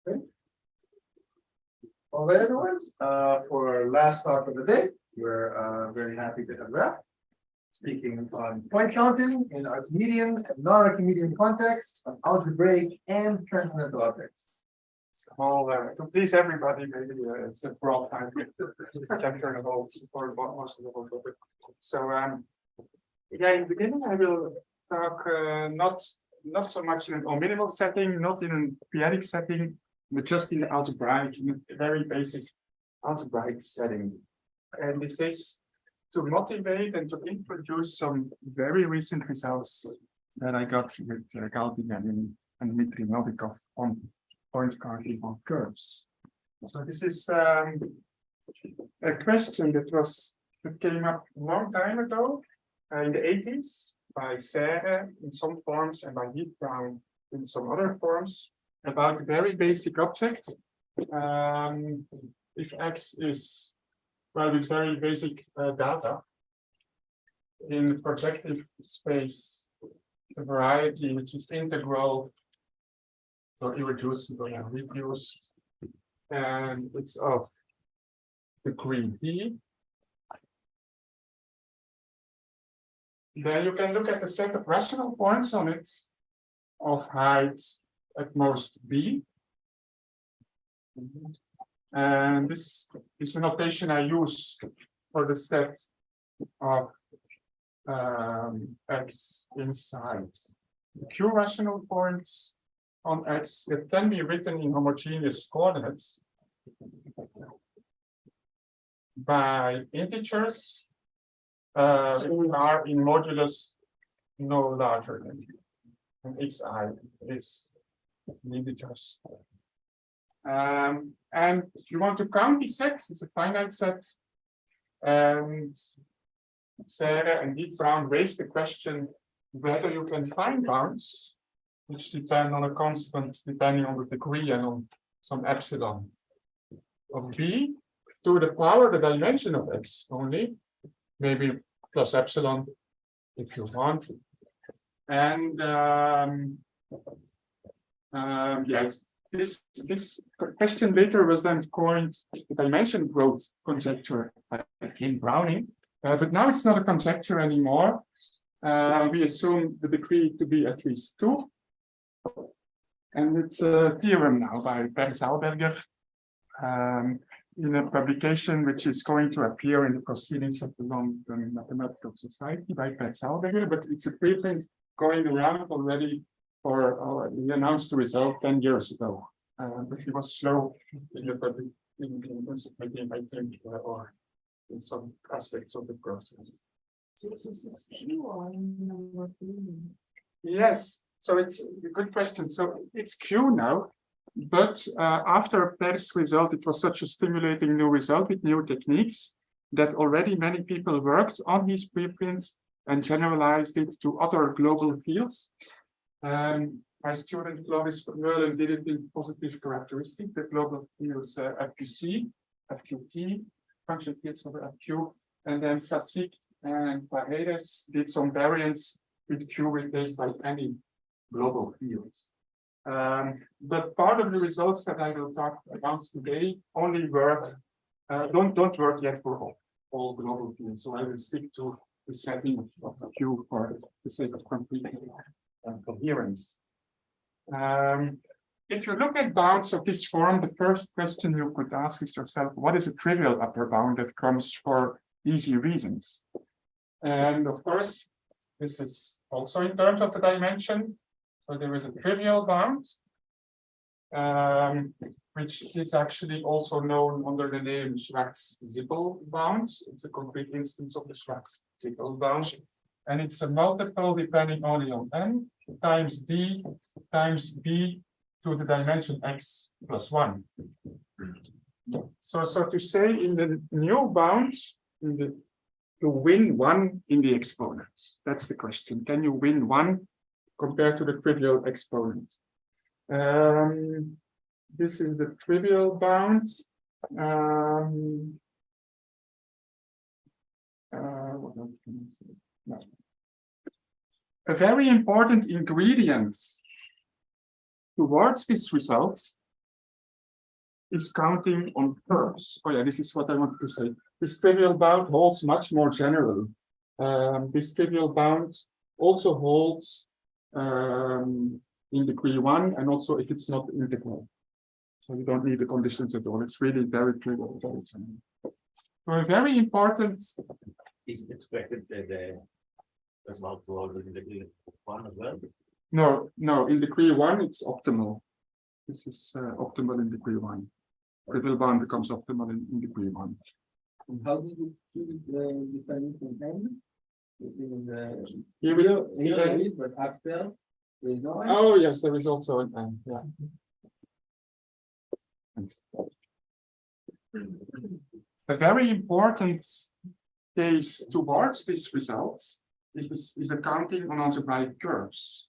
Okay. All right, everyone. For our last talk of the day, we're very happy to have Raf speaking on point counting in Archimedean and non-Archimedean contexts of algebraic and transcendental objects. Well, to please everybody, maybe it's a broad time to capture the whole or most of the whole topic. So, yeah, in the beginning, I will talk not so much in an minimal setting, not in a periodic setting, but just in the algebraic, in a very basic algebraic setting. And this is to motivate and to introduce some very recent results that I got with Galvin and Dmitry Novikov on point counting on curves. So this is a question that came up a long time ago in the 80s by Serre in some forms and by Heath Brown in some other forms about a very basic object. If X is, well, with very basic data in projective space, the variety which is integral, so irreducible and reduced, and it's of degree d. Then you can look at the set of rational points on it of height at most b. And this is the notation I use for the set of X inside the Q rational points on X that can be written in homogeneous coordinates by integers who are in modulus no larger than Q. And Xi is integers. And you want to count the sets, it's a finite set. And Serre and Heath Brown raised the question whether you can find bounds which depend on a constant depending on the degree and on some epsilon of b to the power, the dimension of x only, maybe plus epsilon if you want. And yes, this question later was then coined the dimension growth conjecture by Kim Browning, but now it's not a conjecture anymore. We assume the degree to be at least 2. And it's a theorem now by Per Zaalberger in a publication which is going to appear in the Proceedings of the London Mathematical Society by Per Zaalberger, but it's a preprint going around already for, he announced the result 10 years ago. But he was slow in the public, in submitting, I think, or in some aspects of the process. So is this Q or number? Yes. So it's a good question. So it's Q now, but after Per's result, it was such a stimulating new result with new techniques that already many people worked on these preprints and generalized it to other global fields. My student Floris Vermeulen did it in positive characteristic, the global fields FQT, function fields over FQ, and then Sasik and Paredes did some variants with Q replaced by any global fields. But part of the results that I will talk about today only work, don't work yet for all global fields. So I will stick to the setting of Q for the sake of complete coherence. If you look at bounds of this form, the first question you could ask is yourself, what is a trivial upper bound that comes for easy reasons? And of course, this is also in terms of the dimension. So there is a trivial bound, which is actually also known under the name Schwarz-Zippel bound. It's a concrete instance of the Schwarz-Zippel bound. And it's a multiple depending only on n times d times b to the dimension x plus 1. So to say in the new bound, to win 1 in the exponent. That's the question. Can you win 1 compared to the trivial exponent? This is the trivial bound. What else can I say? No. A very important ingredient towards this result is counting on curves. Oh yeah, this is what I wanted to say. This trivial bound holds much more generally. This trivial bound also holds in degree 1 and also if it's not integral. So you don't need the conditions at all. It's really very trivial. Very general. So a very important. Is it expected that the result will already be one as well? No, in degree 1, it's optimal. This is optimal in degree 1. Trivial bound becomes optimal in degree 1. And how do you choose the dependence on n? Here is, Here there is, but after there is no n. oh yes, there is also an n. Yeah. Thanks. A very important case towards this result is accounting on algebraic curves.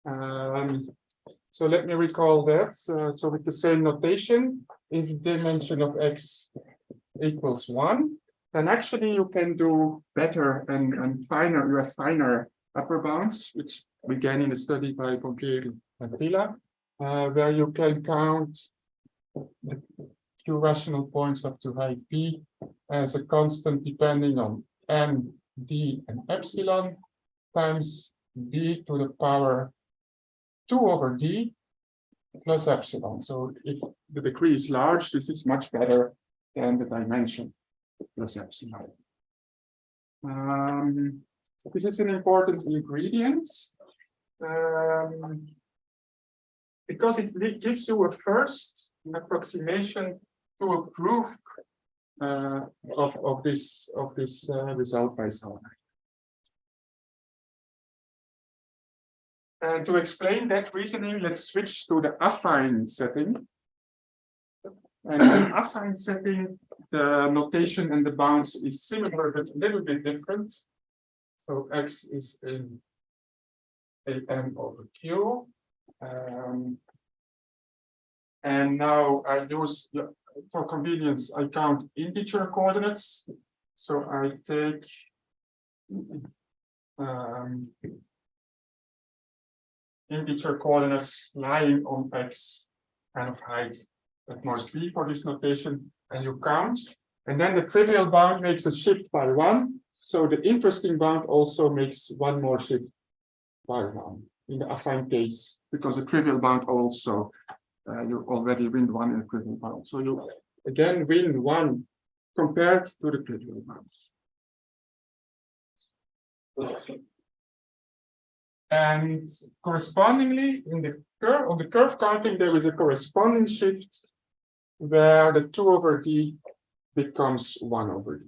So let me recall that. So with the same notation, if dimension of x equals 1, then actually you can do better and finer. You have finer upper bounds, which began in a study by Pompieri and Lille, where you can count the q rational points up to high p as a constant depending on n, d, and epsilon times d to the power 2 over d plus epsilon. So if the degree is large, this is much better than the dimension plus epsilon. This is an important ingredient because it gives you a first approximation to a proof of this result by solving. And to explain that reasoning, let's switch to the affine setting. And in the affine setting, the notation and the bounds is similar, but a little bit different. So x is in an over q. And now I use, for convenience, I count integer coordinates. So I take integer coordinates lying on x kind of height at most b for this notation, and you count. And then the trivial bound makes a shift by 1. So the interesting bound also makes one more shift by 1 in the affine case, because the trivial bound also, you already win 1 in the trivial bound. So you again win 1 compared to the trivial bound. And correspondingly, in the curve on the curve counting, there is a corresponding shift where the 2 over d becomes 1 over d.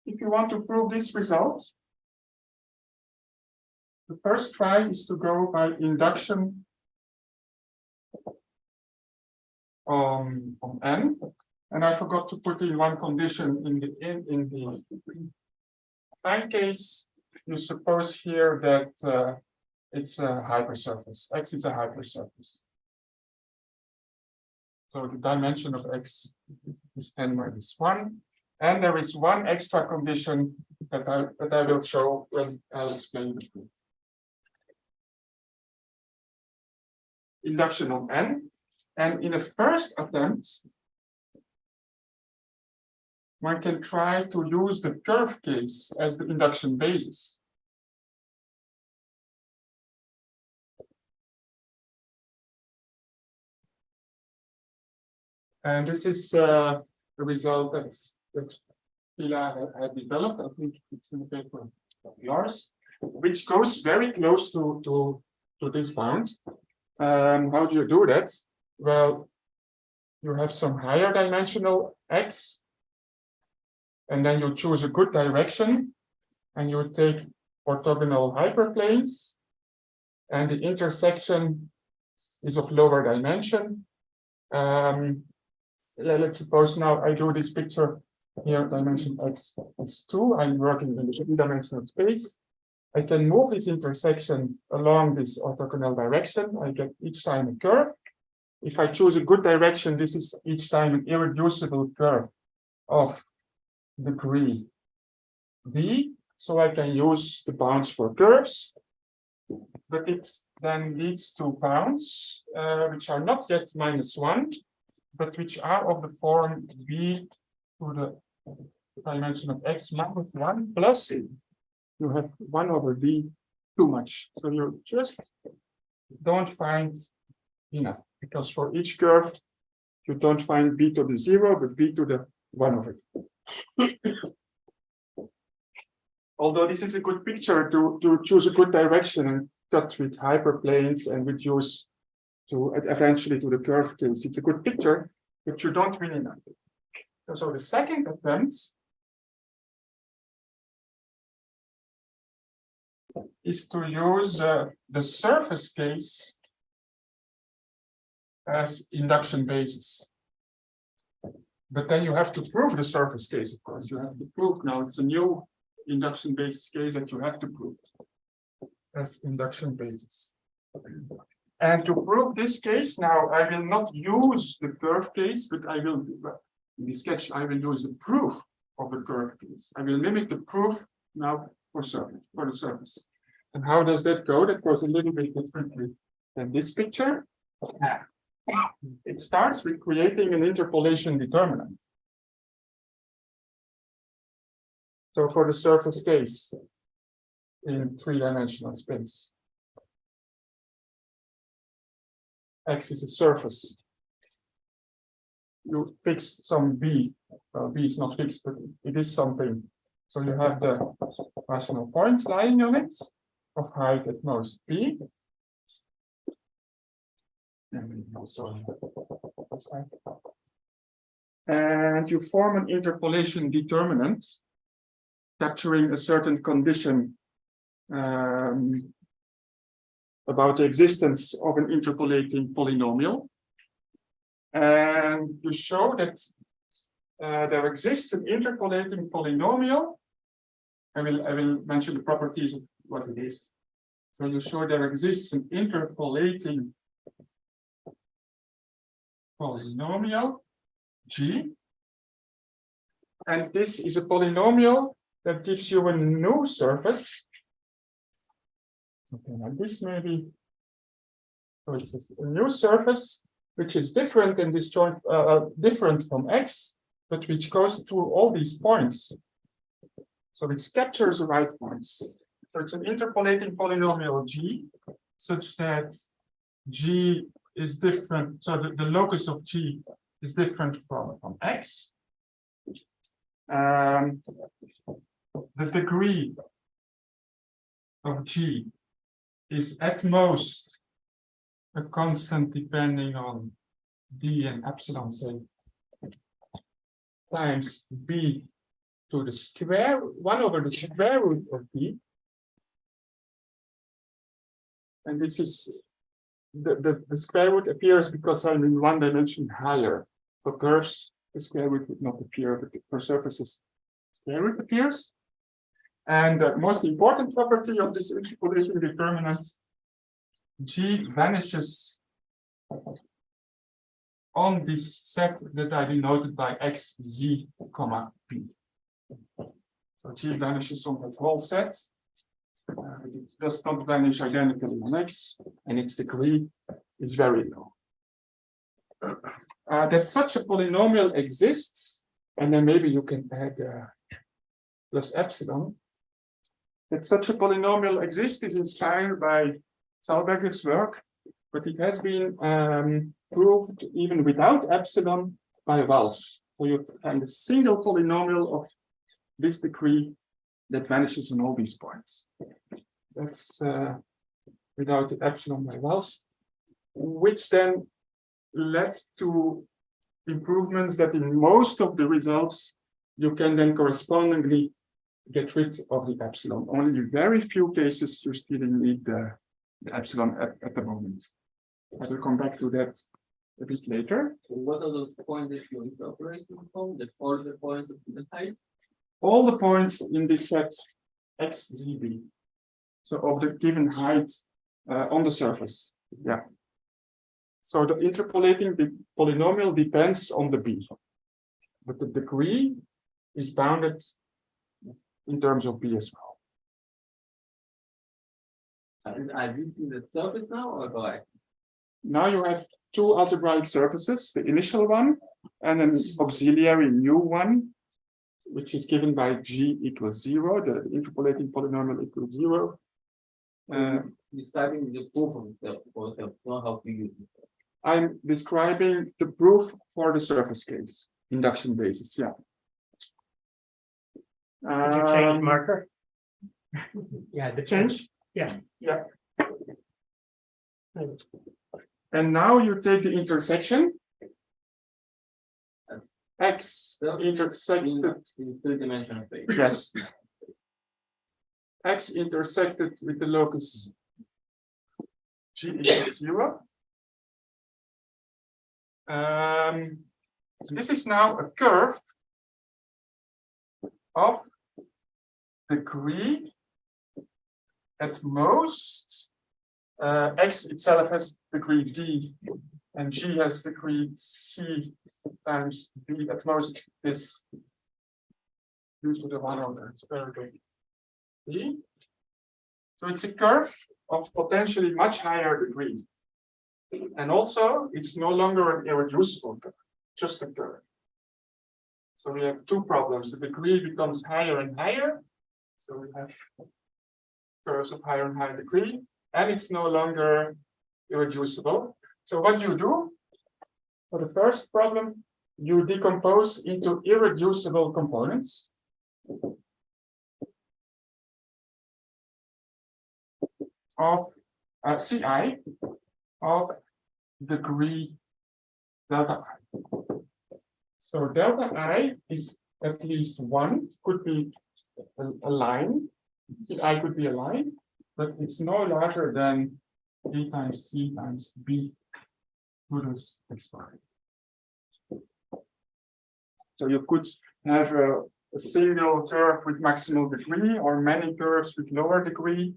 If you want to prove this result, the first try is to go by induction on n, and I forgot to put in one condition in the affine case. You suppose here that it's a hypersurface. X is a hypersurface. So the dimension of x is n minus 1. And there is one extra condition that I will show when I'll explain the proof. Induction on n. And in a first attempt, one can try to use the curve case as the induction basis. And this is the result that Lille had developed. I think it's in the paper of yours, which goes very close to this bound. How do you do that? Well, you have some higher dimensional x, and then you choose a good direction, and you take orthogonal hyperplanes, and the intersection is of lower dimension. Let's suppose now I do this picture here, dimension x is 2. I'm working in the three-dimensional space. I can move this intersection along this orthogonal direction. I get each time a curve. if I choose a good direction, this is each time an irreducible curve of degree d. So I can use the bounds for curves, but it then leads to bounds which are not yet -1, but which are of the form b to the dimension of x minus 1 plus you have 1 over d too much. So you just don't find enough, because for each curve you don't find b to the 0, but b to the 1 over d. Although this is a good picture to choose a good direction and cut with hyperplanes and reduce to eventually to the curve case. It's a good picture, but you don't really know it. So the second attempt is to use the surface case as induction basis. But then you have to prove the surface case, of course. You have to prove now it's a new induction basis case that you have to prove as induction basis. And to prove this case, now I will not use the curve case, but I will, in this sketch, I will use the proof of the curve case. I will mimic the proof now for the surface. And how does that go? That goes a little bit differently than this picture. It starts with creating an interpolation determinant. So for the surface case in three-dimensional space, X is a surface. You fix some B. Well, B is not fixed, but it is something. So you have the rational points lying on it of height at most B. And also this side. And you form an interpolation determinant capturing a certain condition about the existence of an interpolating polynomial. And you show that there exists an interpolating polynomial. I will mention the properties of what it is. So you show there exists an interpolating polynomial G. And this is a polynomial that gives you a new surface. Okay, now this may be, so it's a new surface which is different in this joint, different from X, but which goes through all these points. So it captures the right points. So it's an interpolating polynomial G, such that G is different. So the locus of G is different from X. The degree of G is at most a constant depending on D and epsilon, say, times B to the square, 1 over the square root of B. And this is the square root appears because I'm in one dimension higher. For curves, the square root would not appear, but for surfaces, square root appears. And the most important property of this interpolation determinant, G vanishes on this set that I denoted by X, Z, comma, P. So G vanishes on that whole set. It does not vanish identically on X, and its degree is very low. That such a polynomial exists, and then maybe you can add plus epsilon. That such a polynomial exists is inspired by Thalberger's work, but it has been proved even without epsilon by Walsh. So you find a single polynomial of this degree that vanishes on all these points. That's without the epsilon by Walsh, which then led to improvements that in most of the results you can then correspondingly get rid of the epsilon. Only in very few cases you still need the epsilon at the moment. I will come back to that a bit later. So what are those points that you're incorporating from? The further point of the height? All the points in this set X, Z, B. So of the given height on the surface. Yeah. So the interpolating polynomial depends on the b, but the degree is bounded in terms of b as well. Are these in the surface now or why? Now you have two algebraic surfaces, the initial one and an auxiliary new one, which is given by g equals 0, the interpolating polynomial equals 0. Describing the proof of the concept, not how to use it. I'm describing the proof for the surface case, induction basis, yeah. Did you change marker? Yeah, the Change? Yeah. Yeah. And now you take the intersection. X intersected, In three-dimensional space. yes. X intersected with the locus g equals 0. This is now a curve of degree at most. X itself has degree d, and g has degree c times b. At most, this due to the 1 over it's very big d. So it's a curve of potentially much higher degree, and also it's no longer an irreducible curve, just a curve. So we have two problems. The degree becomes higher and higher. So we have curves of higher and higher degree, and it's no longer irreducible. So what do you do? For the first problem, you decompose into irreducible components. Of Ci of degree delta I. So delta I is at least 1, could be a line. Ci could be a line, but it's no larger than A times C times B to this exponent. So you could have a single curve with maximal degree or many curves with lower degree.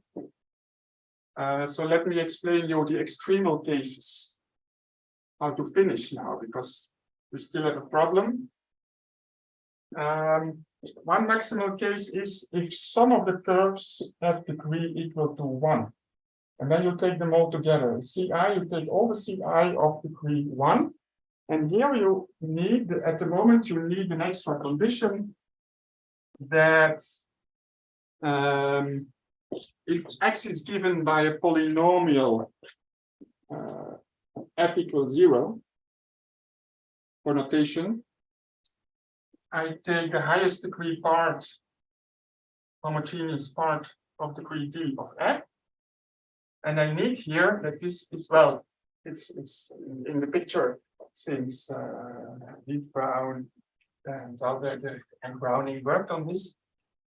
So let me explain you the extremal cases, how to finish now, because we still have a problem. One maximal case is if some of the curves have degree equal to 1, and then you take them all together. Ci, you take all the Ci of degree 1, and here you need, at the moment, you need an extra condition that if x is given by a polynomial f equals 0, for notation, I take the highest degree part, homogeneous part of degree d of f, and I need here that this is, well, it's in the picture since Deep Brown and Zalberger and Browning worked on this.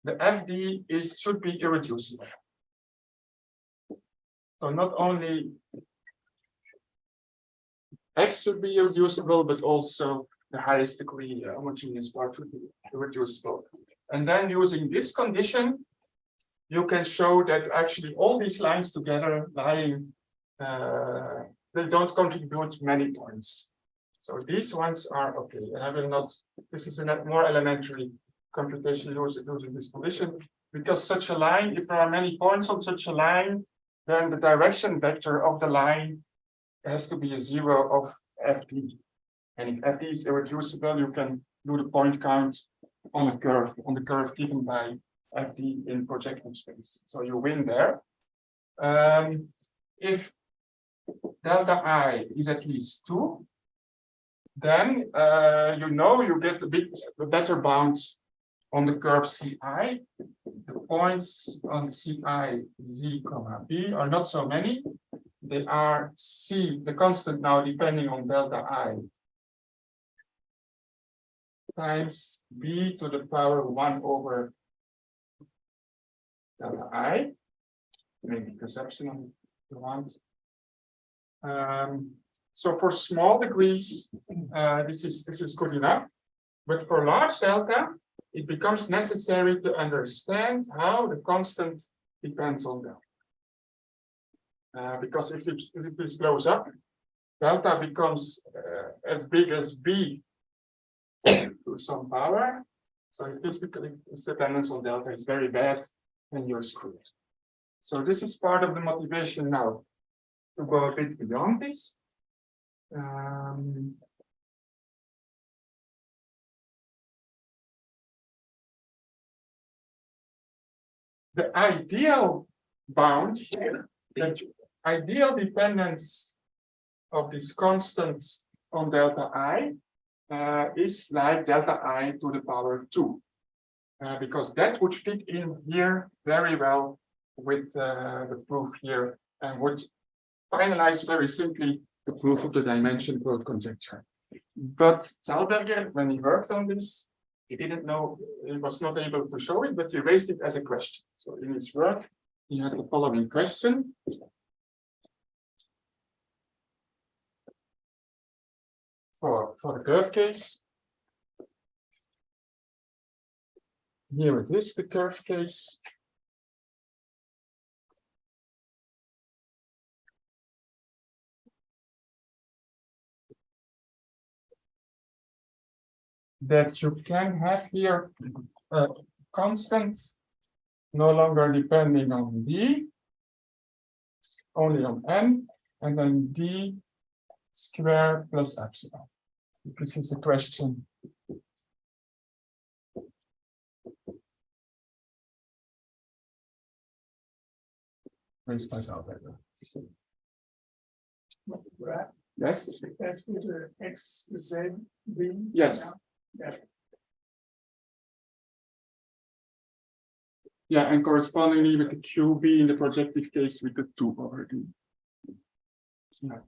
The FD should be irreducible. So not only x should be irreducible, but also the highest degree homogeneous part should be irreducible. And then using this condition, you can show that actually all these lines together lying, they don't contribute many points. So these ones are okay. And I will not, this is a more elementary computation using this condition, because such a line, if there are many points on such a line, then the direction vector of the line has to be a 0 of FD. And if FD is irreducible, you can do the point count on a curve, on the curve given by FD in projective space. So you win there. If delta I is at least 2, then you know you get a better bound on the curve Ci. The points on Ci, Z, B are not so many. They are C, the constant now depending on delta I, times B to the power 1 over delta I. Maybe perception on the one. So for small degrees, this is good enough. But for large delta, it becomes necessary to understand how the constant depends on delta. Because if this blows up, delta becomes as big as b to some power. So if this dependence on delta is very bad, then you're screwed. So this is part of the motivation now to go a bit beyond this. The ideal bound here, the ideal dependence of this constant on delta I is like delta I to the power 2, because that would fit in here very well with the proof here and would finalize very simply the proof of the dimension growth conjecture. But Zalberger, when he worked on this, he didn't know, he was not able to show it, but he raised it as a question. So in his work, he had the following question. For the curve case, here it is, the curve case. That you can have here a constant no longer depending on d, only on n, and then d square plus epsilon. This is a question. Raised by Zalberger. Yes. That's with the X, Z, B. Yes. Yeah. Yeah, and correspondingly with the QB in the projective case with the 2 over D. Yeah.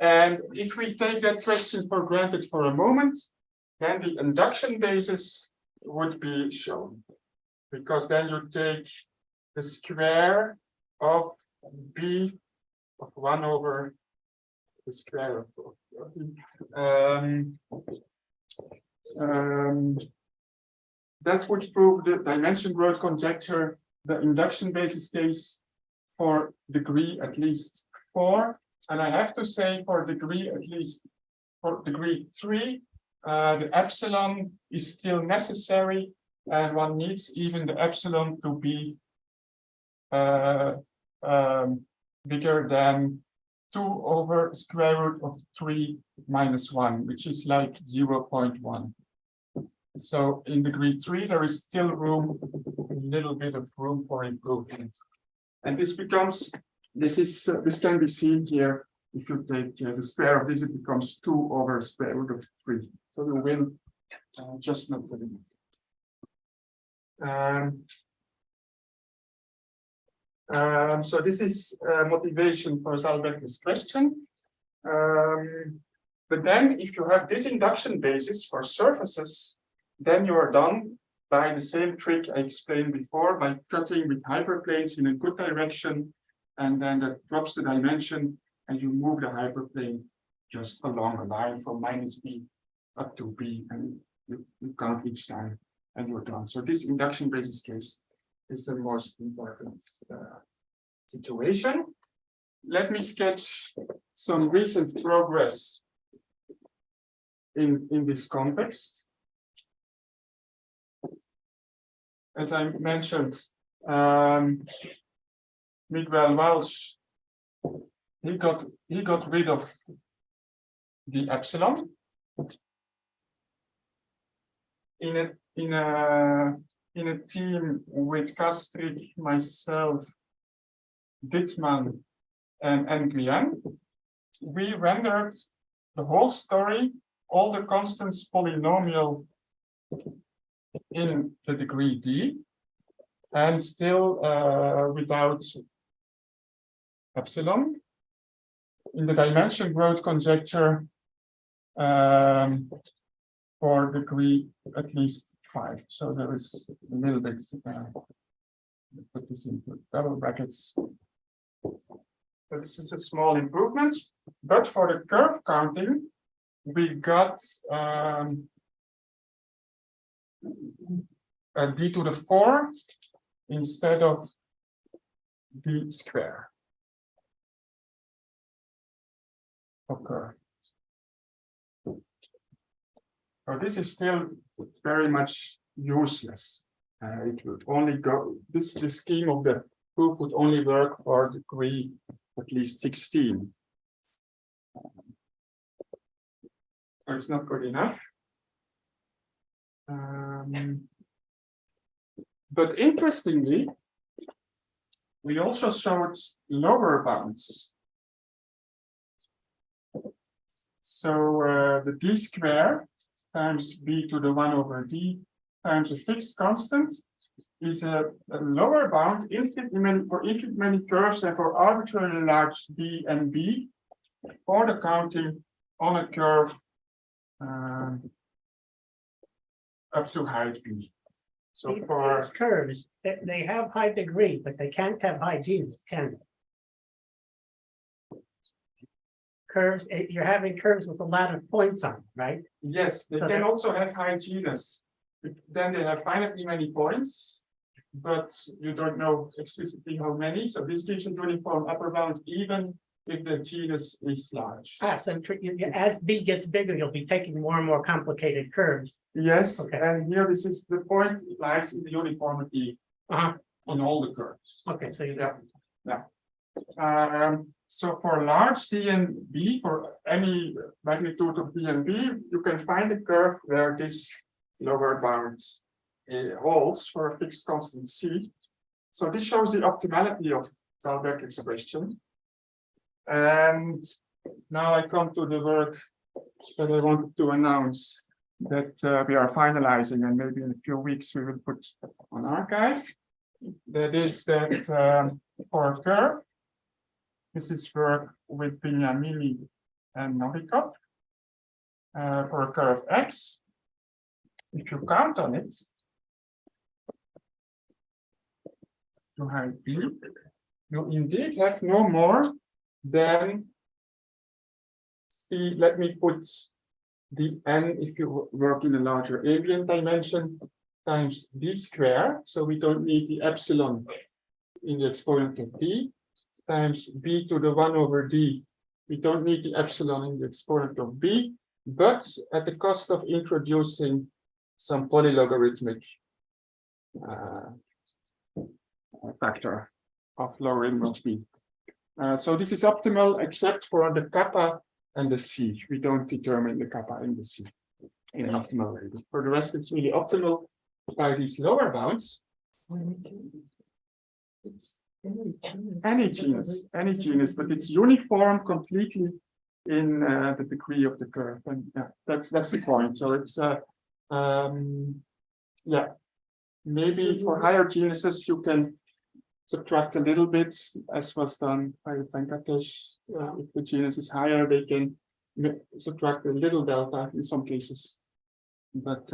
And if we take that question for granted for a moment, then the induction basis would be shown. Because then you take the square of B of 1 over the square of B. That would prove the dimension growth conjecture, the induction basis case for degree at least 4. And I have to say for degree 3, the epsilon is still necessary, and one needs even the epsilon to be bigger than 2 over square root of 3 minus 1, which is like 0.1. So in degree 3, there is still room, a little bit of room for improvement. And this becomes, this can be seen here. If you take the square of this, it becomes 2 over square root of 3. So you win just not the limit. So this is motivation for Zalberger's question. But then if you have this induction basis for surfaces, then you are done by the same trick I explained before, by cutting with hyperplanes in a good direction, and then that drops the dimension, and you move the hyperplane just along a line from minus b up to b, and you count each time, and you're done. So this induction basis case is the most important situation. Let me sketch some recent progress in this context. As I mentioned, Miguel Welch, he got rid of the epsilon in a team with Kastrik, myself, Dittmann, and Nguyen. We rendered the whole story, all the constants polynomial in the degree D, and still without epsilon. In the dimension growth conjecture for degree at least 5. So there is a little bit, put this into double brackets. So this is a small improvement, but for the curve counting, we got a d to the 4 instead of d square. occur. So this is still very much useless. It would only go, the scheme of the proof would only work for degree at least 16. So it's not good enough. But interestingly, we also showed lower bounds. So the d square times b to the 1 over d times a fixed constant is a lower bound for infinite many curves and for arbitrarily large d and b for the counting on a curve up to height b. So for These curves, they have high degree, but they can't have high genus, can they? Curves, you're having curves with a lot of points on them, right? yes, they So can that- also have high genus. Then they have finitely many points, but you don't know explicitly how many. So this gives a uniform upper bound even if the genus is large. So as B gets bigger, you'll be taking more and more complicated curves. Yes, Okay. and here this is the point, it lies in the uniformity on all the curves. Okay, so you. Yeah. So for large D and B, for any magnitude of D and B, you can find a curve where this lower bound holds for a fixed constant C. So this shows the optimality of Zalberg expression. And now I come to the work that I wanted to announce that we are finalizing, and maybe in a few weeks we will put on archive. That is that for a curve, this is work with Bignamini and Novikov. For a curve X, if you count on it, to height B, you indeed have no more than, let me put the n, if you work in a larger abelian dimension, times d square, so we don't need the epsilon in the exponent of b, times b to the 1 over d. We don't need the epsilon in the exponent of b, but at the cost of introducing some polylogarithmic factor of logarithm of b. So this is optimal except for the kappa and the c. We don't determine the kappa and the c in an optimal way. But for the rest, it's really optimal by these lower bounds. Any genus, but it's uniform completely in the degree of the curve, and yeah, that's the point. So it's yeah, maybe for higher genuses you can subtract a little bit, as was done by Venkatesh. If the genus is higher, they can subtract a little delta in some cases, but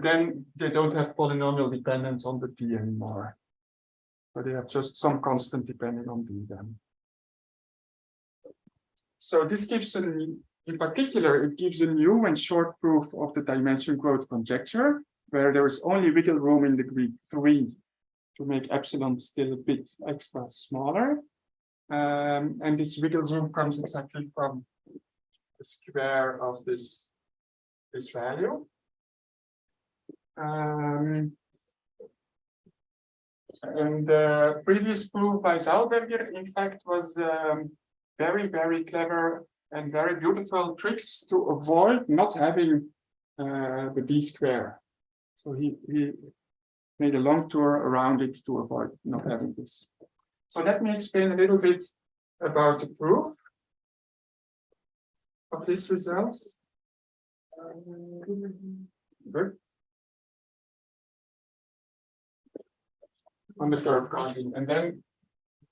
then they don't have polynomial dependence on the t anymore. But they have just some constant depending on b then. So this gives in particular, it gives a new and short proof of the dimension growth conjecture, where there is only wiggle room in degree 3 to make epsilon still a bit extra smaller. And this wiggle room comes exactly from the square of this value. And the previous proof by Zalberger, in fact, was very, very clever and very beautiful tricks to avoid not having the d square. So he made a long tour around it to avoid not having this. So let me explain a little bit about the proof of this result. Good. On the curve counting, and then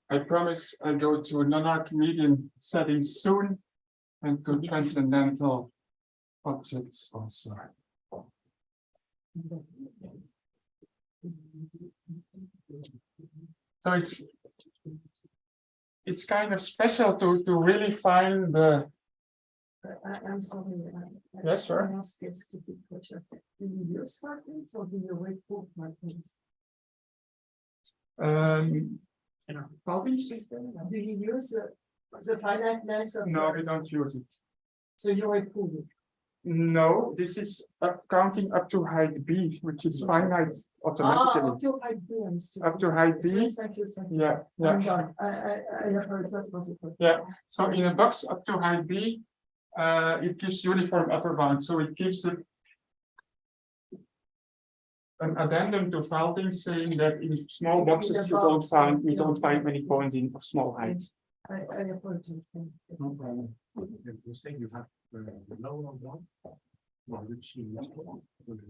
I promise I go to non-Archimedean settings soon and to transcendental objects also. So it's kind of special to really find the. I'm sorry. Yes, sure. I ask a stupid question. Do you use markings or do you wait for markings? Pardon? Do you use The finiteness of. No, we don't use it. So you improve it. No, this is counting up to height b, which is finite Ah, automatically. up to height B, I'm still. Up to height b. Thank you, thank you. Yeah, I'm yeah, done. I have heard that's not it. yeah. So in a box up to height b, it gives uniform upper bound. So it gives it an addendum to Valding saying that in small boxes you don't find many points in small heights. I have heard it. No problem. You say you have lower one? Well, which you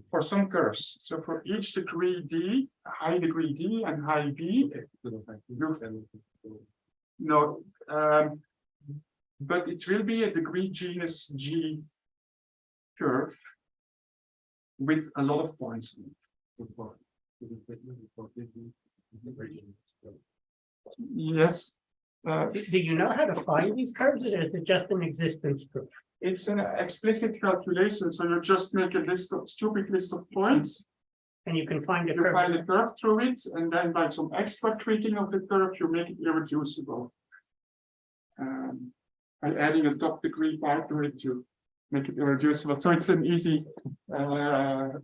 For some curves, so for each degree d, high degree d and high b, no, but it will be a degree genus G curve with a lot of points. Yes, Do you know how to find these curves, or is it just an existence proof? it's an explicit calculation, so you just make a list of stupid list of points. And you can find a You curve. find a curve through it, and then by some extra tweaking of the curve, you make it irreducible. By adding a top degree part to it, you make it irreducible. So it's an easy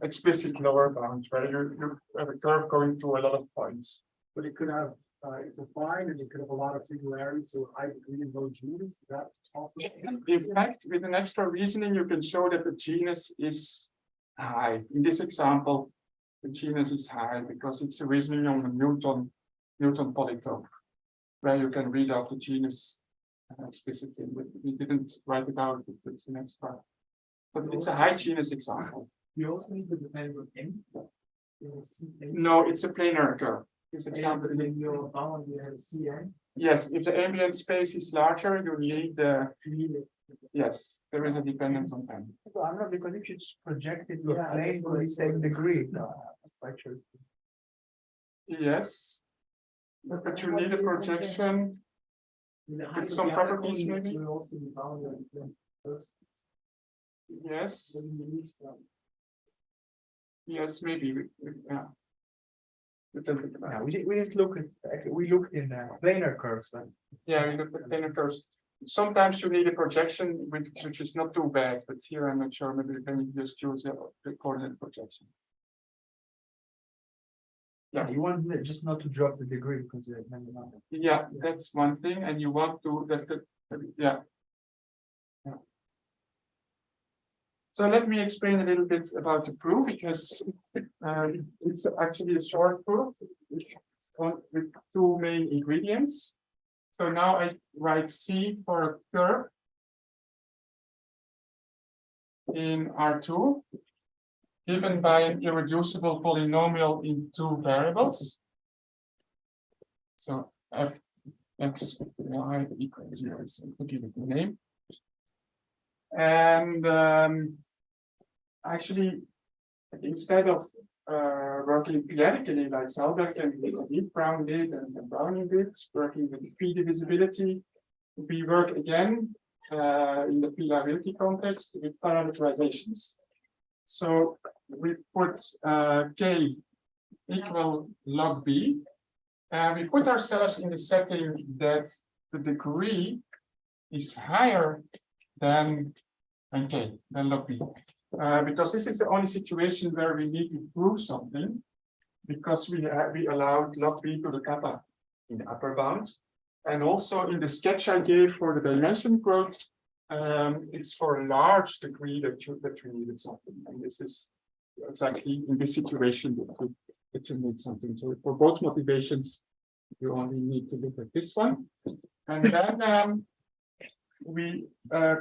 explicit lower bound where you have a curve going to a lot of points. But it could have, it's a fine and it could have a lot of singularities, so I agree in those genus, that also. In fact, with an extra reasoning, you can show that the genus is high. In this example, the genus is high because it's a reasoning on the Newton polytope, where you can read out the genus explicitly. We didn't write it out, it's an extra. But it's a high genus example. You also need to depend on M. No, it's a planar curve. This example. And then your bound, you have CN. Yes, if the ambient space is larger, you need the. Yes, there is a dependence on time. So I'm not, because if you just projected your Yeah, plane that's will be what same degree. Quite sure. Yes, but you need a projection. With some properties maybe. Yes. Yes, maybe. Yeah. We can think about it. We just look at, we looked in planar curves, but. Yeah, we look at planar curves. Sometimes you need a projection, which is not too bad, but here I'm not sure. Maybe you can just use the coordinate projection. Yeah, you want just not to drop the degree because Yeah, that's one thing, and you want to yeah. So let me explain a little bit about the proof, because it's actually a short proof with two main ingredients. So now I write C for a curve in R2, given by an irreducible polynomial in two variables. So f x y equals 0, so to give it a name. And actually, instead of working periodically like Zalberg and Brown did and Browning did, working with the p-divisibility, we work again in the p-liability context with parameterizations. So we put k equal log b, and we put ourselves in the setting that the degree is higher than k, than log b. Because this is the only situation where we need to prove something, because we allowed log b to the kappa in the upper bound. And also in the sketch I gave for the dimension growth, it's for a large degree that we needed something. And this is exactly in this situation that you need something. So for both motivations, you only need to look at this one. And then we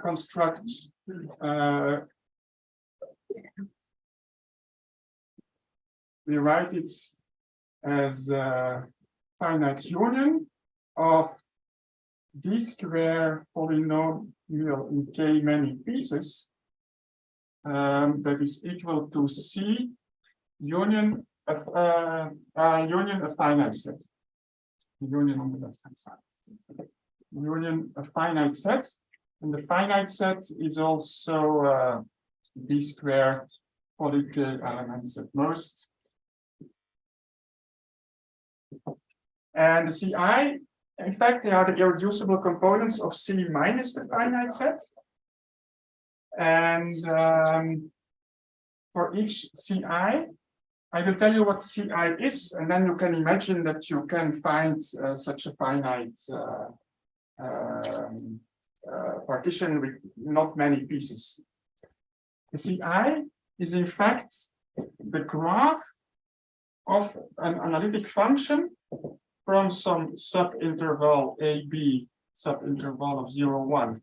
construct we write it as a finite union of d square polynomial in k many pieces that is equal to C union of a finite set. Union on the left hand side. Union a finite set, and the finite set is also d square poly k elements at most. And the CI In fact, they are the irreducible components of C minus the finite set. And for each Ci, I will tell you what Ci is, and then you can imagine that you can find such a finite partition with not many pieces. The Ci is in fact the graph of an analytic function from some subinterval AB, subinterval of 0, 1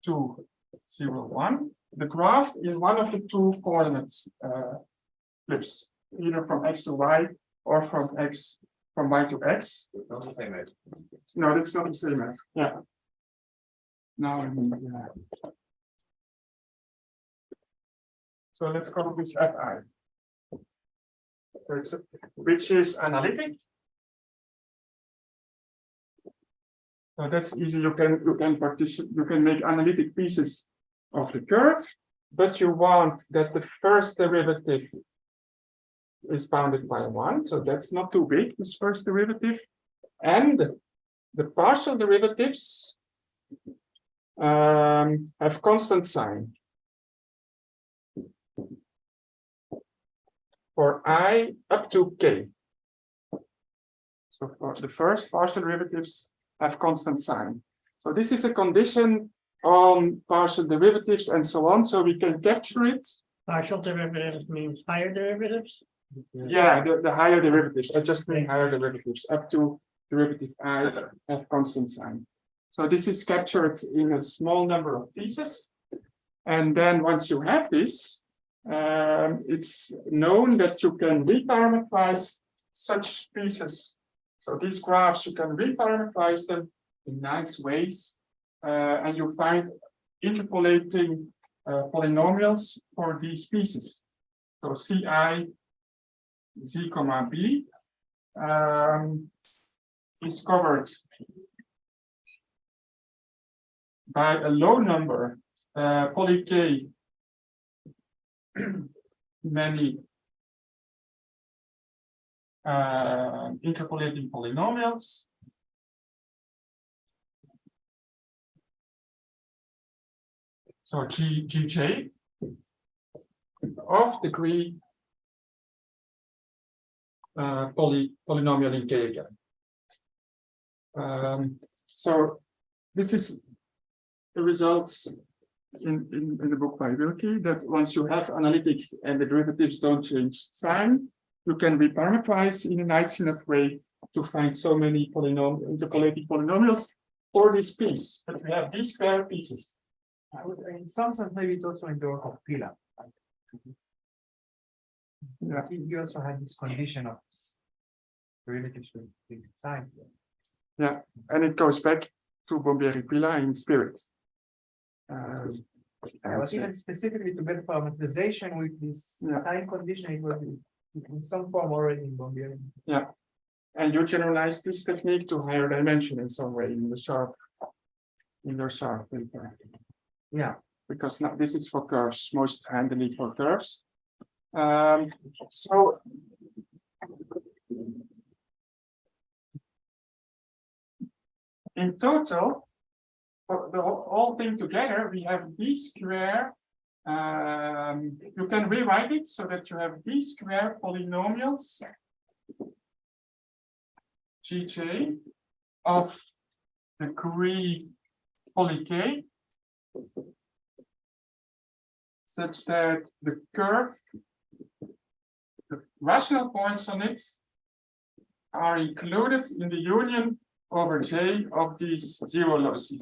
to 0, 1. The graph in one of the two coordinates flips, either from x to y or from y to x. Not the same as. No, that's not the same. Yeah. Now I mean, so let's call this Fi. Which is analytic. So that's easy. You can make analytic pieces of the curve, but you want that the first derivative is bounded by 1, so that's not too big, this first derivative, and the partial derivatives have constant sign for I up to k. So for the first partial derivatives have constant sign. So this is a condition on partial derivatives and so on, so we can capture it. Partial derivatives means higher derivatives. Yeah, the higher derivatives. I just mean higher derivatives up to derivative I have constant sign. So this is captured in a small number of pieces. And then once you have this, it's known that you can reparameterize such pieces. So these graphs, you can reparameterize them in nice ways. And you find interpolating polynomials for these pieces. So Ci z comma b is covered by a low number poly k many interpolating polynomials. So Gj of degree polynomial in K again. So this is the results in the book by Wilkie, that once you have analytic and the derivatives don't change sign, you can reparameterize in a nice enough way to find so many interpolating polynomials for this piece. But we have these square pieces. In some sense, maybe it's also in the work of Pila. Yeah. You also had this condition of derivatives with signs. Yeah, and it goes back to Bombieri-Pila in spirit. But even specifically to get parameterization with this sign condition, it was in some form already in Bombieri. Yeah, and you generalize this technique to higher dimension in some way in the sharp, paper. Yeah, because now this is for curves, most handily for curves. So in total, for the whole thing together, we have d square. You can rewrite it so that you have d square polynomials Gj of degree poly k, such that the curve, the rational points on it, are included in the union over J of these zero loci.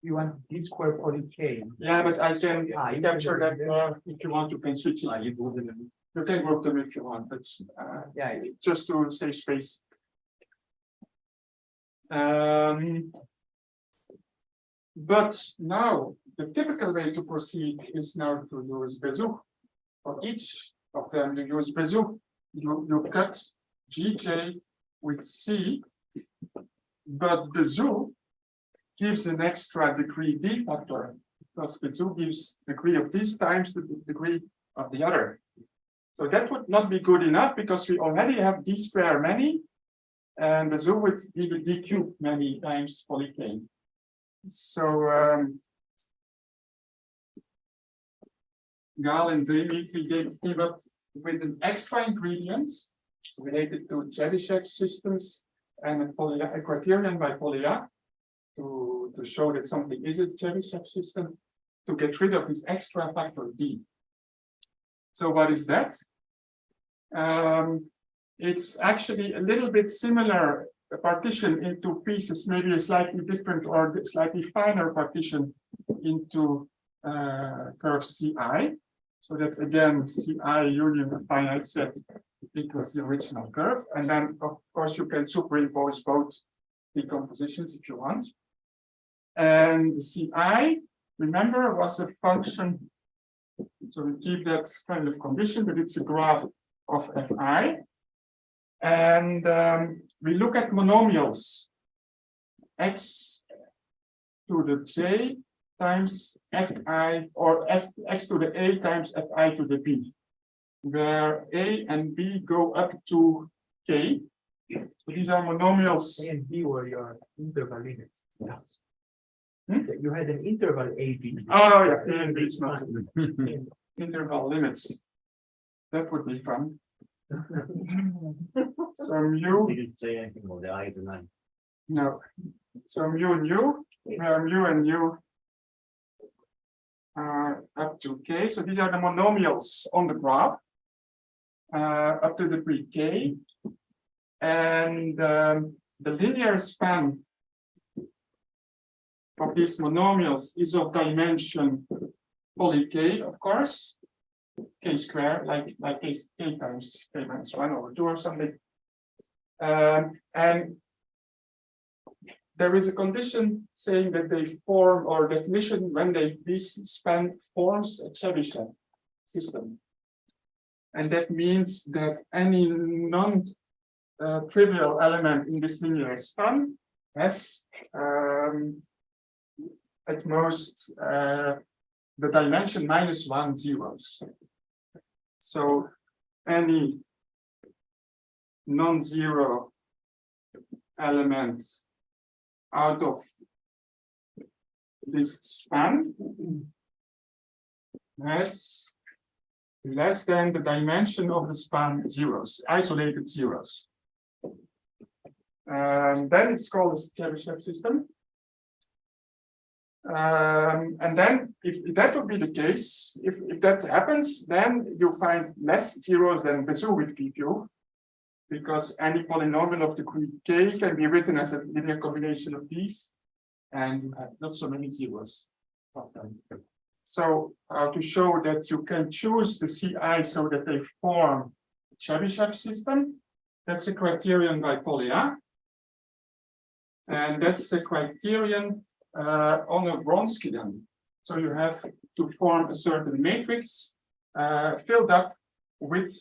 You want d square poly k. Yeah, but I can capture that if you want, you can switch it. You can group them if you want, but just to save space. But now the typical way to proceed is now to use Bezout. For each of them, you use Bezout. You cut Gj with C, but Bezout gives an extra degree d factor, because Bezout gives degree of this times the degree of the other. So that would not be good enough because we already have d square many, and the zoo would be the d cubed many times poly k. So Gal and Dimitri came up with an extra ingredient related to Chebyshev systems and a criterion by Polya to show that something is a Chebyshev system to get rid of this extra factor d. So what is that? It's actually a little bit similar, a partition into pieces, maybe a slightly different or slightly finer partition into curve Ci. So that again, Ci union a finite set equals the original curve. And then of course you can superimpose both decompositions if you want. And Ci, remember, was a function. So we keep that kind of condition, but it's a graph of Fi. And we look at monomials, x to the j times Fi, or x to the a times Fi to the b, where a and b go up to k. So these are monomials. A and B were your interval limits. Hmm? You had an interval AB. Oh yeah, a and b is not interval limits. That would be fun. So mu. Didn't say anything about the I to 9. No. So mu and u, where mu and u are up to k. So these are the monomials on the graph up to the degree k. And the linear span of these monomials is of dimension poly k, of course, k squared, like k times k minus 1 over 2 or something. And there is a condition saying that they form, or definition when this span forms a Chebyshev system. And that means that any non-trivial element in this linear span has at most the dimension -1 zeros. So any non-zero element out of this span has less than the dimension of the span zeros, isolated zeros. Then it's called a Chebyshev system. And then if that would be the case, if that happens, then you find less zeros than Bezout would give you, because any polynomial of degree k can be written as a linear combination of these, and you have not so many zeros. So to show that you can choose the Ci so that they form a Chebyshev system, that's a criterion by Polya. And that's a criterion on a Wronskian. So you have to form a certain matrix filled up with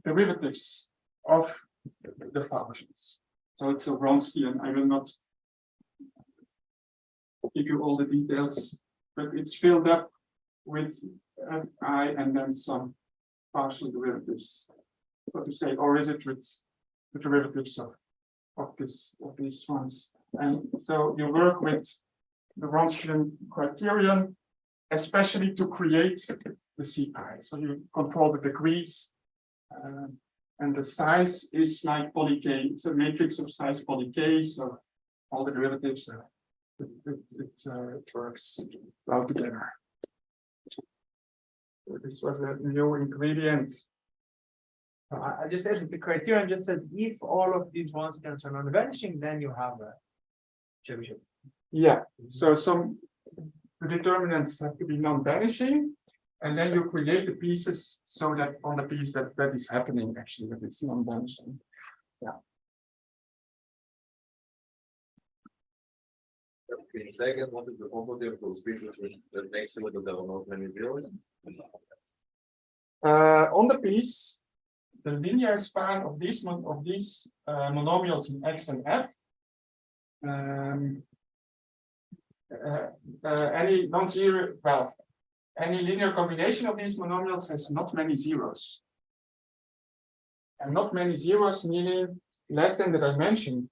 derivatives of the functions. So it's a Wronskian. I will not give you all the details, but it's filled up with I and then some partial derivatives, so to say, or is it with the derivatives of these ones? And so you work with the Wronskian criterion, especially to create the Ci. So you control the degrees, and the size is like poly k. It's a matrix of size poly k. So all the derivatives, it works well together. So this was a new ingredient. I just added the criterion just said if all of these Wronskians are non-vanishing, then you have a Chebyshev. Yeah, so the determinants have to be non-vanishing, and then you create the pieces so that on the piece that is happening actually, that it's non-vanishing. Yeah. Can you say again what is the property of those pieces that makes sure that there are not many zeros? On the piece, the linear span of these monomials in X and F, any non-zero, well, any linear combination of these monomials has not many zeros. And not many zeros meaning less than the dimension.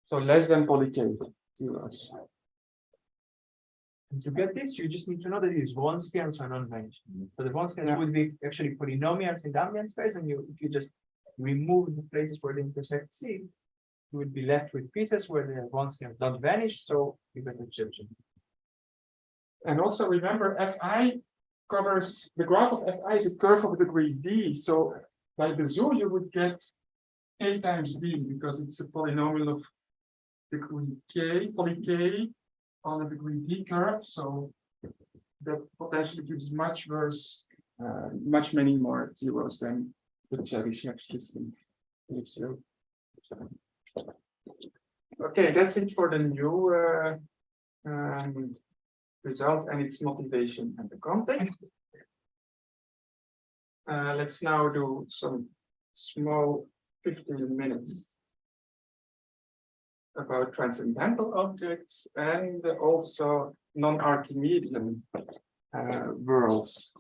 So less than polycade zeros. And to get this, you just need to know that these Wronskians are non-vanishing. So the Wronskians would be actually polynomials in the ambient space, and if you just remove the places where they intersect C, you would be left with pieces where the Wronskians don't vanish, so you get the Gibson. And also remember, Fi covers the graph of Fi is a curve of degree d. So by the zoo, you would get k times d because it's a polynomial of degree k, poly k on a degree d curve. So that potentially gives much worse, much many more zeros than the Chebyshev system. Okay, that's it for the new result and its motivation and the context. Let's now do some small 15 minutes about transcendental objects and also non-Archimedean worlds.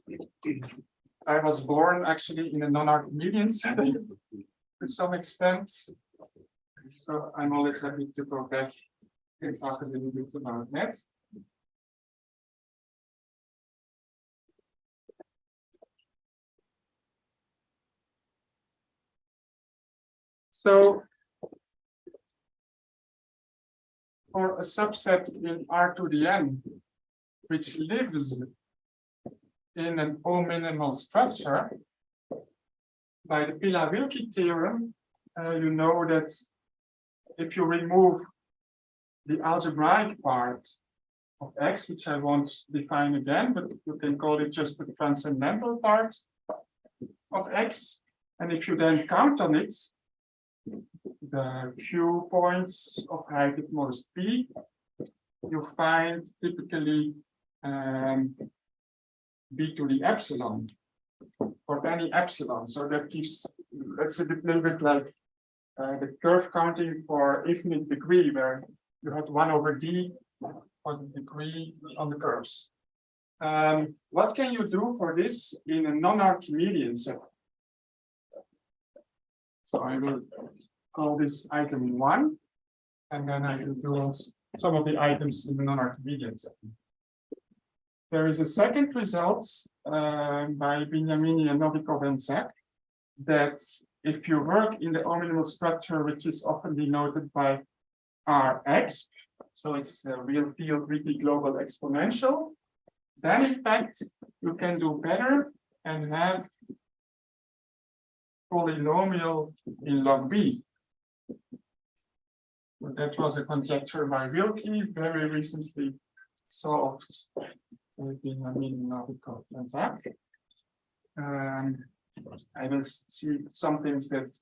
I was born actually in a non-Archimedean setting to some extent, so I'm always happy to go back and talk a little bit about that. So for a subset in R to the n, which lives in an O-minimal structure, by the Pila-Wilke theorem, you know that if you remove the algebraic part of X, which I won't define again, but you can call it just the transcendental part of X, and if you then count on it, the Q points of height at most P, you find typically B to the epsilon for any epsilon. So that gives, that's a little bit like the curve counting for infinite degree, where you had 1 over D for the degree on the curves. What can you do for this in a non-Archimedean set? So I will call this item 1, and then I will do some of the items in the non-Archimedean setting. There is a second result by Bignamini and Novikov and Zak that if you work in the O-minimal structure, which is often denoted by Rx, so it's a real field weakly global exponential, then in fact you can do better and have polynomial in log B. That was a conjecture by Wilke, very recently solved with Bignamini, Novikov and Zak. I will see some things that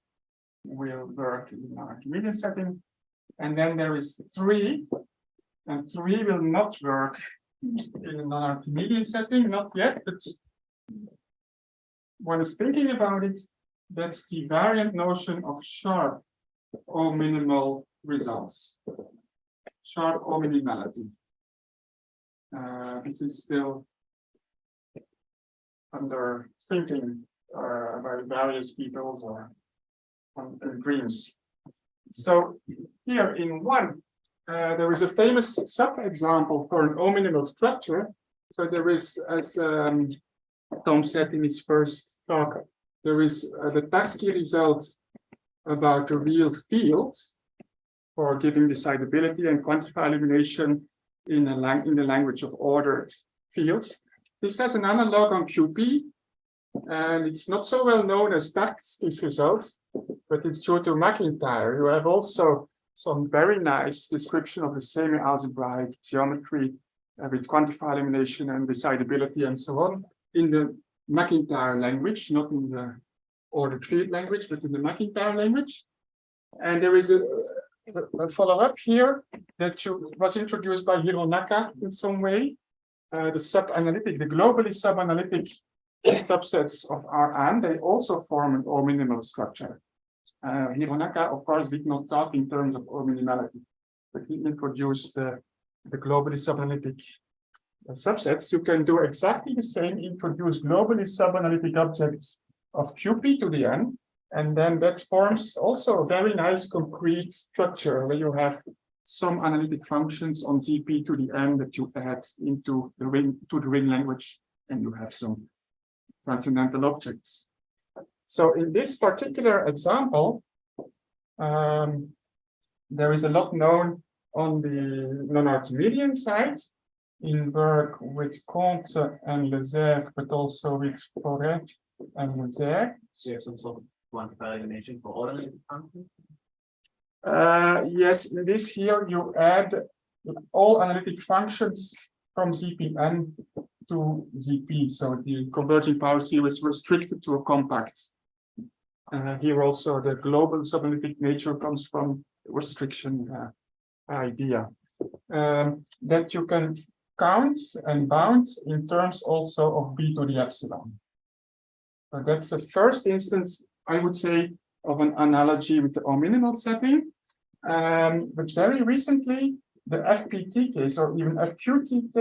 will work in an Archimedean setting. And then there is 3, and 3 will not work in a non-Archimedean setting, not yet, but one is thinking about it. That's the variant notion of sharp O-minimal results, sharp O-minimality. This is still under thinking by various people or in dreams. So here in 1, there is a famous sub-example for an O-minimal structure. So there is, as Tom said in his first talk, there is the Taksky result about the real field for giving decidability and quantified elimination in the language of ordered fields. This has an analog on QP, and it's not so well known as Taksky's results, but it's due to McIntyre, who have also some very nice description of the semi-algebraic geometry with quantified elimination and decidability and so on in the McIntyre language, not in the ordered field language, but in the McIntyre language. And there is a follow-up here that was introduced by Hironaka in some way. The sub-analytic, the globally sub-analytic subsets of Rn, they also form an O-minimal structure. Hironaka, of course, did not talk in terms of O-minimality, but he introduced the globally sub-analytic subsets. You can do exactly the same, introduce globally sub-analytic objects of QP to the n, And then that forms also a very nice concrete structure where you have some analytic functions on ZP to the n that you add into the ring language, and you have some transcendental objects. So in this particular example, there is a lot known on the non-Archimedean side in work with Comte and Lazare, but also with Forêt and Lazare. So you have some sort of quantified animation for automated functions? Yes, in this here you add all analytic functions from ZPN to ZP. So the converging power series is restricted to a compact. Here also the global subanalytic nature comes from restriction idea. That you can count and bound in terms also of b to the epsilon. So that's the first instance, I would say, of an analogy with the O-minimal setting. But very recently, the FPT case or even FQT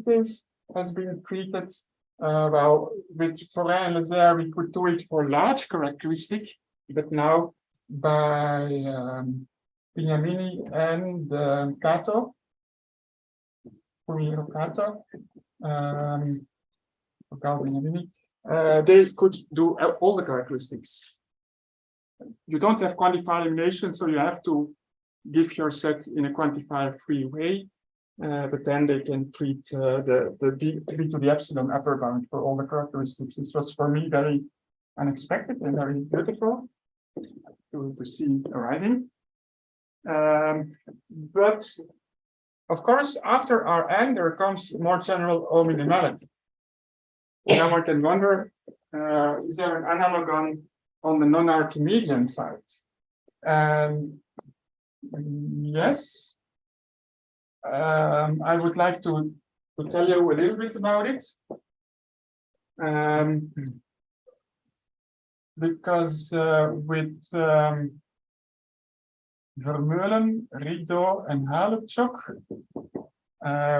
case has been treated. Well, with Forêt and Lazare, we could do it for large characteristic, but now by Bignamini and Kato, Fumihiro Kato, they could do all the characteristics. You don't have quantified elimination, so you have to give your set in a quantifier-free way. But then they can treat the b to the epsilon upper bound for all the characteristics. This was for me very unexpected and very beautiful to see arriving. But of course, after Rn, there comes more general O-minimality. Now one can wonder, is there an analog on the non-Archimedean side? Yes. I would like to tell you a little bit about it. Because with Vermeulen, Rideau, and Halupchuk,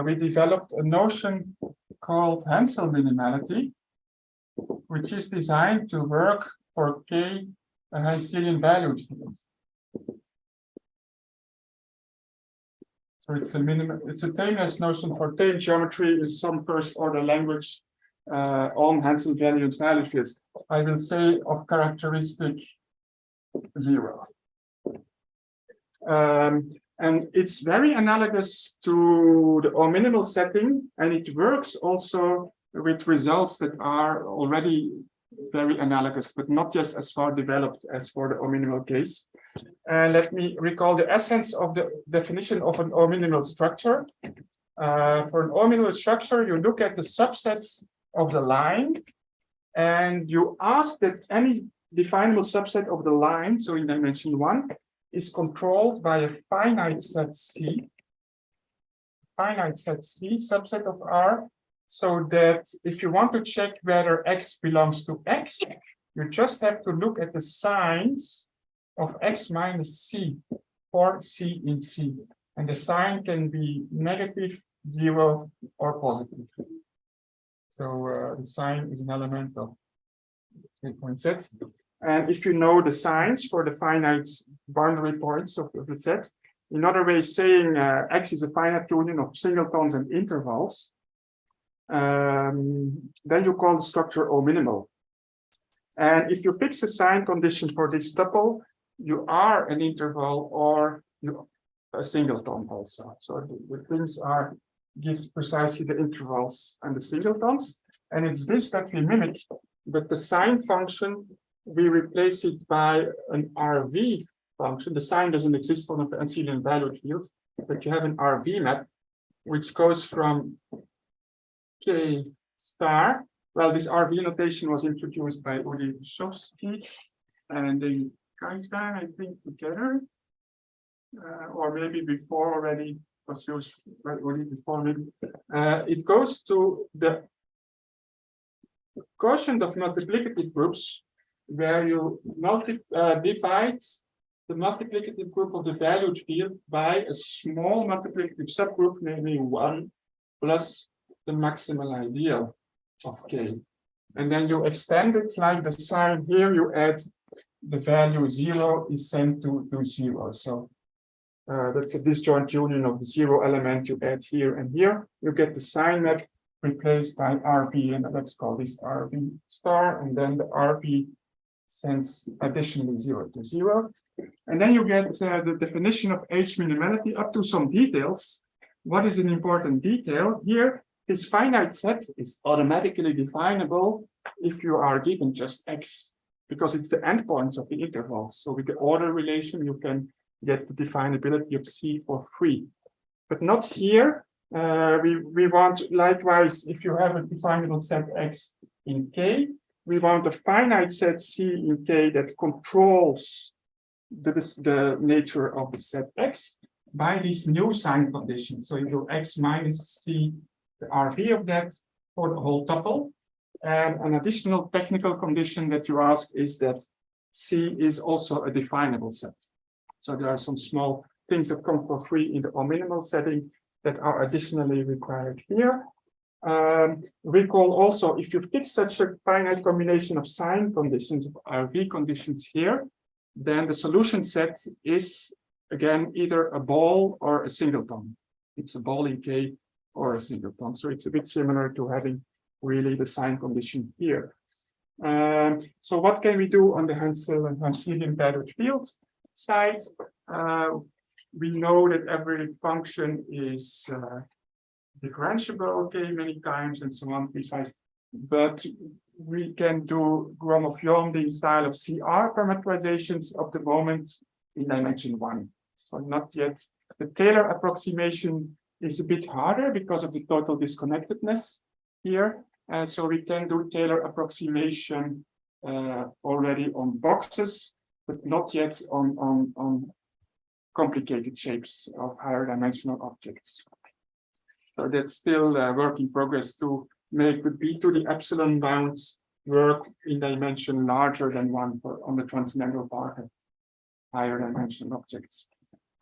we developed a notion called Hensel minimality, which is designed to work for K Henselian valued field. So it's a Taylor's notion for Taylor geometry in some first order language on Hensel valued value fields. I will say of characteristic 0. And it's very analogous to the O-minimal setting, and it works also with results that are already very analogous, but not yet as far developed as for the O-minimal case. And let me recall the essence of the definition of an O-minimal structure. For an O-minimal structure, you look at the subsets of the line, and you ask that any definable subset of the line, so in dimension 1, is controlled by a finite set C subset of R, so that if you want to check whether X belongs to X, you just have to look at the signs of X minus C for C in C. And the sign can be negative, 0, or positive. So the sign is an element of 3-point set. And if you know the signs for the finite boundary points of the set, another way saying X is a finite union of singletons and intervals, then you call the structure O-minimal. And if you fix a sign condition for this tuple, you are an interval or you a singleton also. So the things are give precisely the intervals and the singletons. And it's this that we mimic, but the sign function, we replace it by an RV function. The sign doesn't exist on a Henselian valued field, but you have an RV map, which goes from K star. Well, this RV notation was introduced by Uli Shofsky and the Kaistar, I think, together, or maybe before already was used by Uli before maybe. It goes to the quotient of multiplicative groups, where you divide the multiplicative group of the valued field by a small multiplicative subgroup, namely 1 plus the maximal ideal of K. And then you extend it like the sign here, you add the value 0 is sent to 0. So that's a disjoint union of the 0 element you add here and here. You get the sign map replaced by RB, and let's call this RB star, and then the RB sends additionally 0 to 0. And then you get the definition of H minimality up to some details. What is an important detail here? This finite set is automatically definable if you are given just X, because it's the endpoints of the interval. So with the order relation, you can get the definability of C for free, but not here. We want, likewise, if you have a definable set X in K, we want a finite set C in K that controls the nature of the set X by these new sign conditions. So you do X minus C, the RV of that for the whole tuple. And an additional technical condition that you ask is that C is also a definable set. So there are some small things that come for free in the or minimal setting that are additionally required here. Recall also, if you fix such a finite combination of sign conditions, RV conditions here, then the solution set is, again, either a ball or a singleton. It's a ball in K or a singleton. So it's a bit similar to having really the sign condition here. So what can we do on the Hansel and Hanselian pattern field side? We know that every function is differentiable, okay, many times and so on, piecewise. But we can do Gromov-Yondi style of CR parameterizations of the moment in dimension 1. So not yet. The Taylor approximation is a bit harder because of the total disconnectedness here. So we can do Taylor approximation already on boxes, but not yet on complicated shapes of higher dimensional objects. So that's still a work in progress to make the B to the epsilon bounds work in dimension larger than 1 on the transcendental part of higher dimensional objects.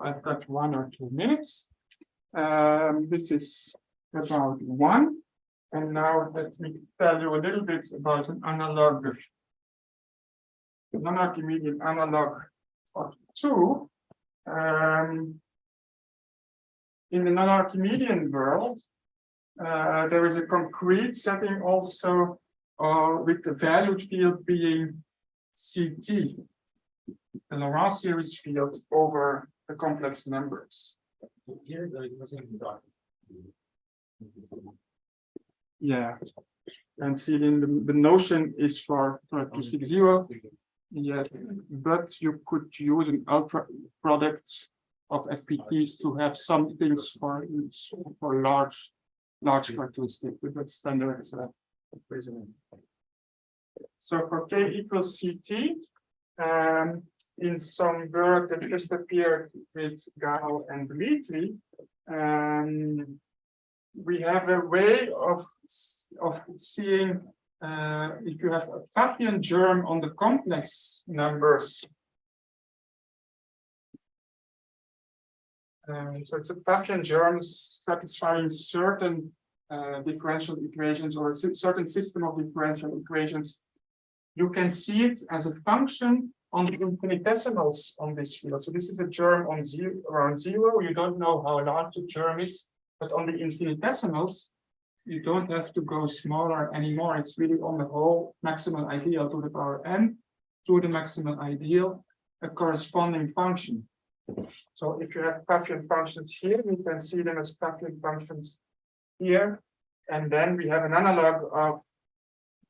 I've got 1 or 2 minutes. This is about 1. And now let me tell you a little bit about an analog, the non-Archimedean analog of 2. In the non-Archimedean world, there is a concrete setting also with the valued field being CT, the Laurent series field over the complex numbers. Yeah, and see, the notion is for 260. Yes, but you could use an ultra product of FPTs to have some things for large characteristic with that standard reasoning. So for K equals CT, in some work that just appeared with Gao and Dimitri, we have a way of seeing if you have a Fabian germ on the complex numbers. So it's a Fabian germ satisfying certain differential equations or a certain system of differential equations. You can see it as a function on the infinitesimals on this field. So this is a germ on around 0. You don't know how large the germ is, but on the infinitesimals, you don't have to go smaller anymore. It's really on the whole maximal ideal to the power n to the maximal ideal, a corresponding function. So if you have Fabian functions here, we can see them as Fabian functions here. And then we have an analog of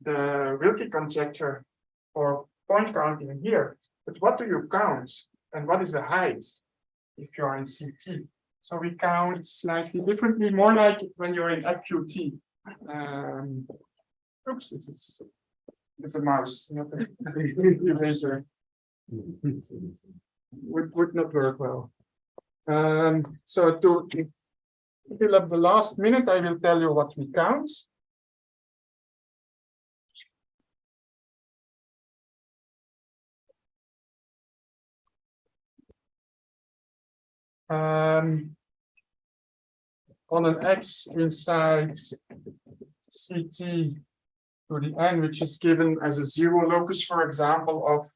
the Wilke conjecture for point counting here. But what do you count? And what is the height if you are in CT? So we count slightly differently, more like when you're in FQT. Oops, it's a mouse, not a eraser. Would not work well. So to fill up the last minute, I will tell you what we count. On an X inside CT, to the n, which is given as a zero locus, for example, of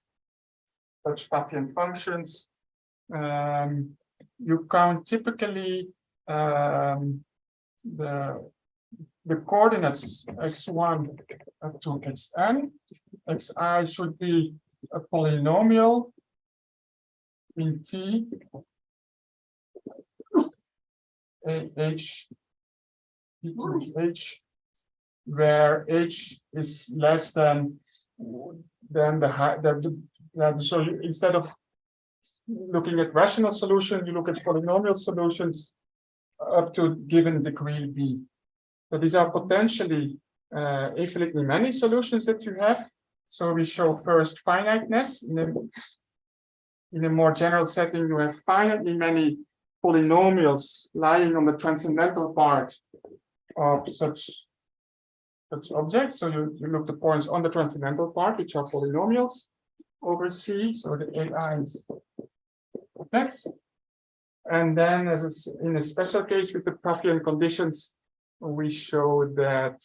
such Papian functions. You count typically the coordinates x1 up to xn. Xi should be a polynomial in T h equals h, where h is less than the height. So instead of looking at rational solution, you look at polynomial solutions up to given degree b. So these are potentially infinitely many solutions that you have. So we show first finiteness. In a more general setting, you have finitely many polynomials lying on the transcendental part of such objects. So you look the points on the transcendental part, which are polynomials over C. So the AI is complex. And then in a special case with the Papian conditions, we show that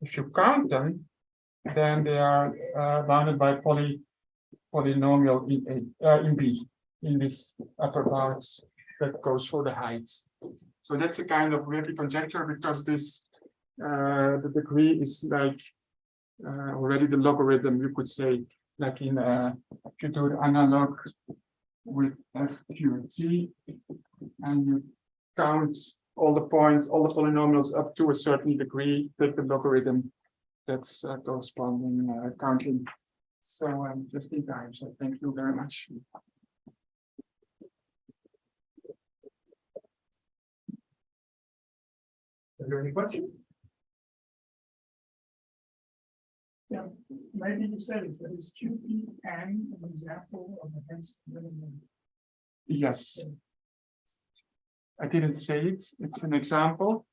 if you count them, then they are bounded by polynomial in B, in this upper bounds that goes for the heights. So that's a kind of really conjecture, because this the degree is like already the logarithm, you could say, like in if you do the analog with FQT and you count all the points, all the polynomials up to a certain degree, take the logarithm that's corresponding counting. So just in time. So thank you very much. Is there any question? Yeah, maybe you said it, but is QP an example of a hence minimum? Yes. I didn't say it, it's an example.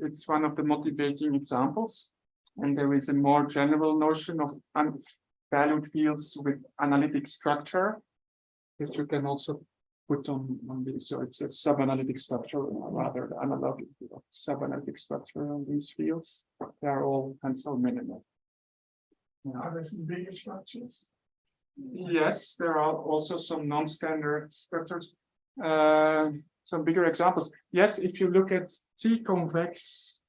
It's one of the motivating examples. And there is a more general notion of valued fields with analytic structure that you can also put on this. So it's a subanalytic structure, rather the analog subanalytic structure on these fields. They are all tensor minimal. Are there some bigger structures? Yes, there are also some non-standard structures. Some bigger examples. Yes, if you look at T-convex,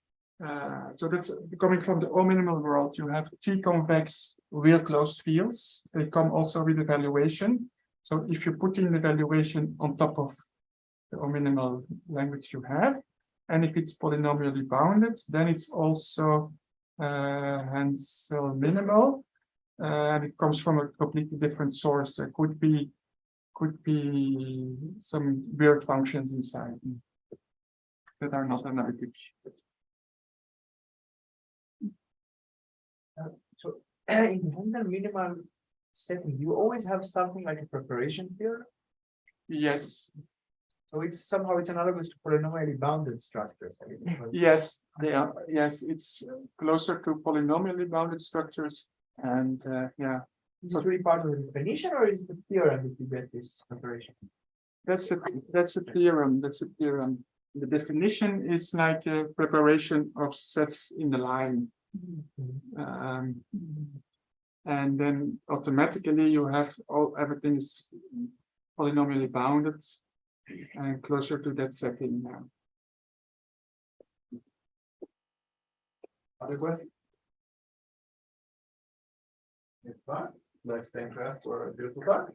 so that's coming from the O-minimal world, you have T-convex real closed fields. They come also with evaluation. So if you put in the evaluation on top of the O-minimal language you have, and if it's polynomially bounded, then it's also Hansel minimal, and it comes from a completely different source. There could be some weird functions inside that are not analytic. So in the Hansel minimal setting, you always have something like a preparation field. Yes. So it's somehow analogous to polynomially bounded structures. Yes, they are. Yes, it's closer to polynomially bounded structures, and yeah. Is it really part of the definition, or is it the theorem that you get this preparation? That's a theorem. That's a theorem. The definition is like a preparation of sets in the line. And then automatically you have everything is polynomially bounded and closer to that setting now. Other question? If not, let's thank Raf for a beautiful talk.